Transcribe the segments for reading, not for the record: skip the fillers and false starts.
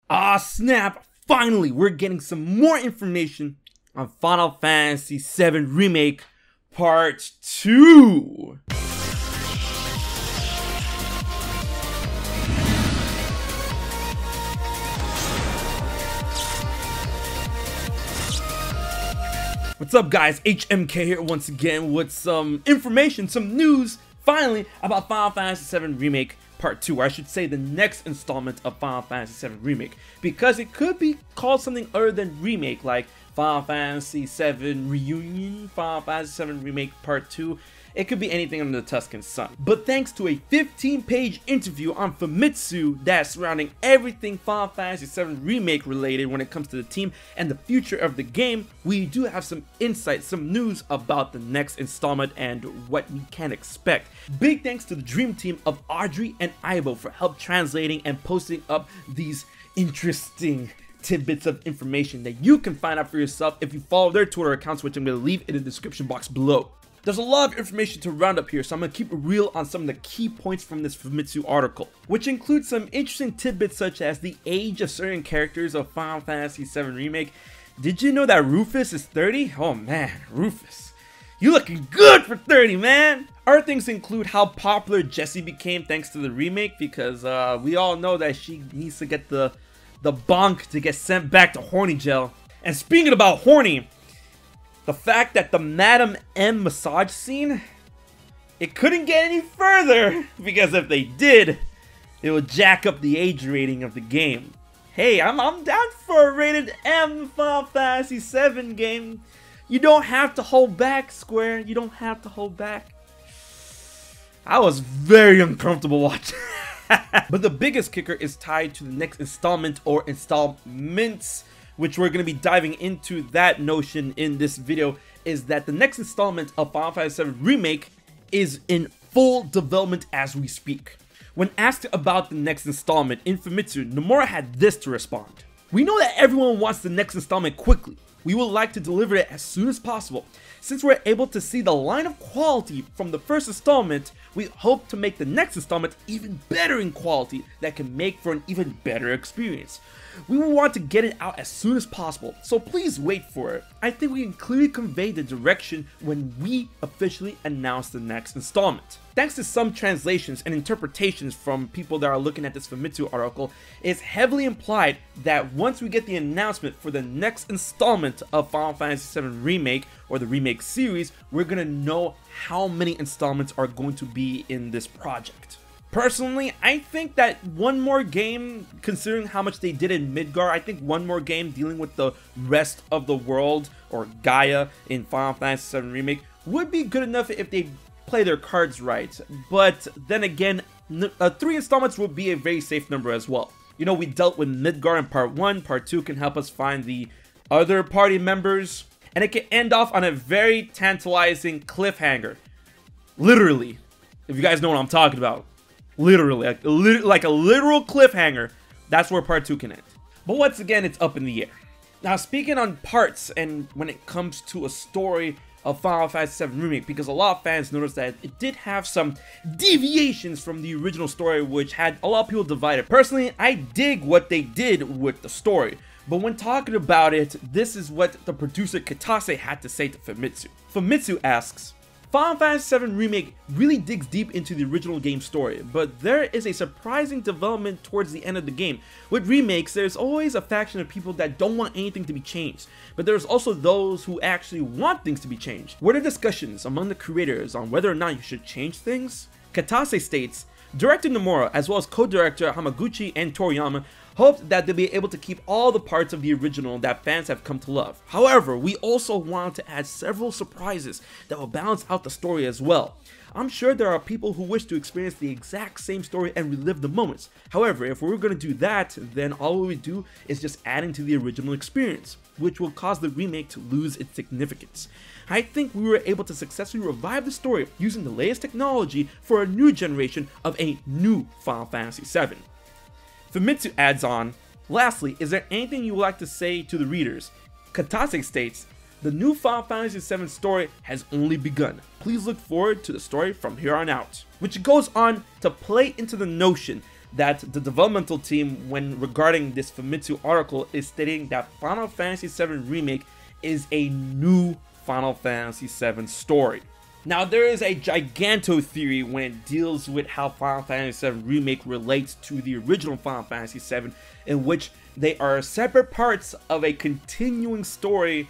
Ah snap, finally we're getting some more information on Final Fantasy VII Remake Part 2. What's up guys, HMK here once again with some information, some news finally about Final Fantasy VII Remake Part 2, or I should say the next installment of Final Fantasy VII Remake, because it could be called something other than Remake, like Final Fantasy VII Reunion, Final Fantasy VII Remake Part 2. It could be anything under the Tuscan sun. But thanks to a 15-page interview on Famitsu that's surrounding everything Final Fantasy VII Remake related when it comes to the team and the future of the game, we do have some insight, some news about the next installment and what we can expect. Big thanks to the dream team of Audrey and Ivo for help translating and posting up these interesting tidbits of information that you can find out for yourself if you follow their Twitter accounts, which I'm going to leave in the description box below. There's a lot of information to round up here, so I'm going to keep it real on some of the key points from this Famitsu article, which includes some interesting tidbits such as the age of certain characters of Final Fantasy VII Remake. Did you know that Rufus is 30? Oh man, Rufus, you looking good for 30, man! Other things include how popular Jessie became thanks to the remake, because we all know that she needs to get the bonk to get sent back to Horny Gel. And speaking about horny, the fact that the Madam M massage scene, it couldn't get any further, because if they did, it would jack up the age rating of the game. Hey, I'm down for a rated M Final Fantasy VII game. You don't have to hold back, Square. You don't have to hold back. I was very uncomfortable watching. But the biggest kicker is tied to the next installment or installments, which we're going to be diving into that notion in this video, is that the next installment of Final Fantasy VII Remake is in full development as we speak. When asked about the next installment in Famitsu, Nomura had this to respond. We know that everyone wants the next installment quickly. We would like to deliver it as soon as possible. Since we're able to see the line of quality from the first installment, we hope to make the next installment even better in quality that can make for an even better experience. We will want to get it out as soon as possible, so please wait for it. I think we can clearly convey the direction when we officially announce the next installment. Thanks to some translations and interpretations from people that are looking at this Famitsu article, it's heavily implied that once we get the announcement for the next installment of Final Fantasy VII Remake, or the Remake series, we're gonna know how many installments are going to be in this project. Personally, I think that one more game, considering how much they did in Midgar, I think one more game dealing with the rest of the world, or Gaia, in Final Fantasy VII Remake would be good enough if they play their cards right. But then again, 3 installments would be a very safe number as well. You know, we dealt with Midgar in Part 1, Part 2 can help us find the other party members, and it can end off on a very tantalizing cliffhanger. Literally, if you guys know what I'm talking about. Literally, like a literal cliffhanger, that's where Part 2 can end. But once again, it's up in the air. Now, speaking on parts, and when it comes to a story of Final Fantasy VII Remake, because a lot of fans noticed that it did have some deviations from the original story, which had a lot of people divided. Personally, I dig what they did with the story, but when talking about it, this is what the producer Kitase had to say to Famitsu. Famitsu asks, Final Fantasy VII Remake really digs deep into the original game story, but there is a surprising development towards the end of the game. With remakes, there's always a faction of people that don't want anything to be changed, but there's also those who actually want things to be changed. Were there discussions among the creators on whether or not you should change things? Kitase states, Director Nomura, as well as co-director Hamaguchi and Toriyama, hoped that they'll be able to keep all the parts of the original that fans have come to love. However, we also want to add several surprises that will balance out the story as well. I'm sure there are people who wish to experience the exact same story and relive the moments. However, if we're going to do that, then all we do is just adding to the original experience, which will cause the remake to lose its significance. I think we were able to successfully revive the story using the latest technology for a new generation of a new Final Fantasy VII. Famitsu adds on, lastly, is there anything you would like to say to the readers? Kitase states, the new Final Fantasy VII story has only begun. Please look forward to the story from here on out. Which goes on to play into the notion that the developmental team, when regarding this Famitsu article, is stating that Final Fantasy VII Remake is a new Final Fantasy VII story. Now, there is a giganto theory when it deals with how Final Fantasy VII Remake relates to the original Final Fantasy VII, in which they are separate parts of a continuing story,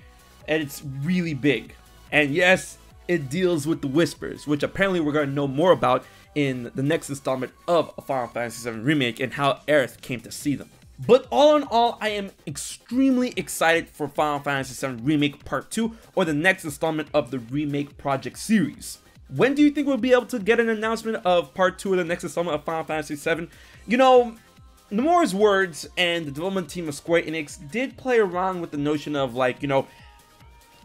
and it's really big. And yes, it deals with the Whispers, which apparently we're going to know more about in the next installment of Final Fantasy VII Remake and how Aerith came to see them. But all in all, I am extremely excited for Final Fantasy VII Remake Part 2, or the next installment of the Remake Project series. When do you think we'll be able to get an announcement of Part 2 of the next installment of Final Fantasy VII? You know, Nomura's words and the development team of Square Enix did play around with the notion of, like, you know,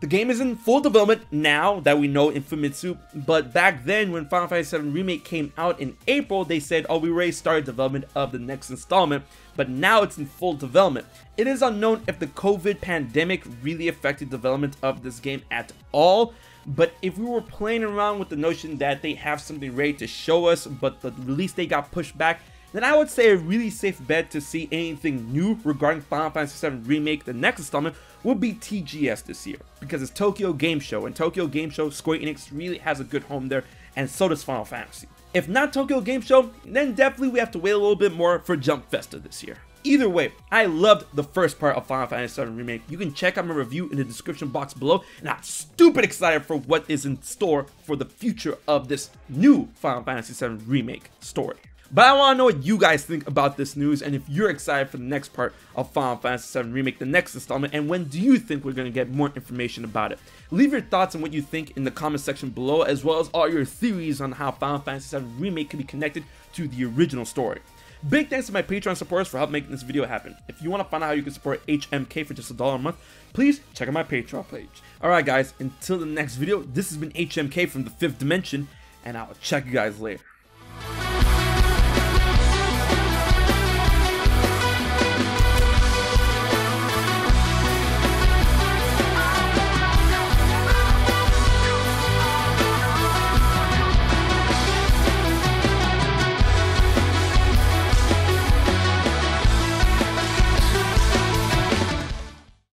the game is in full development now that we know in Famitsu, but back then when Final Fantasy VII Remake came out in April, they said, oh, we already started development of the next installment, but now it's in full development. It is unknown if the COVID pandemic really affected development of this game at all, but if we were playing around with the notion that they have something ready to show us, but the release date got pushed back, then I would say a really safe bet to see anything new regarding Final Fantasy VII Remake, the next installment, would be TGS this year, because it's Tokyo Game Show, and Tokyo Game Show, Square Enix really has a good home there, and so does Final Fantasy. If not Tokyo Game Show, then definitely we have to wait a little bit more for Jump Festa this year. Either way, I loved the first part of Final Fantasy VII Remake. You can check out my review in the description box below, and I'm stupid excited for what is in store for the future of this new Final Fantasy VII Remake story. But I want to know what you guys think about this news, and if you're excited for the next part of Final Fantasy VII Remake, the next installment, and when do you think we're going to get more information about it? Leave your thoughts on what you think in the comment section below, as well as all your theories on how Final Fantasy VII Remake can be connected to the original story. Big thanks to my Patreon supporters for helping making this video happen. If you want to find out how you can support HMK for just $1 a month, please check out my Patreon page. Alright guys, until the next video, this has been HMK from the 5th Dimension, and I'll check you guys later.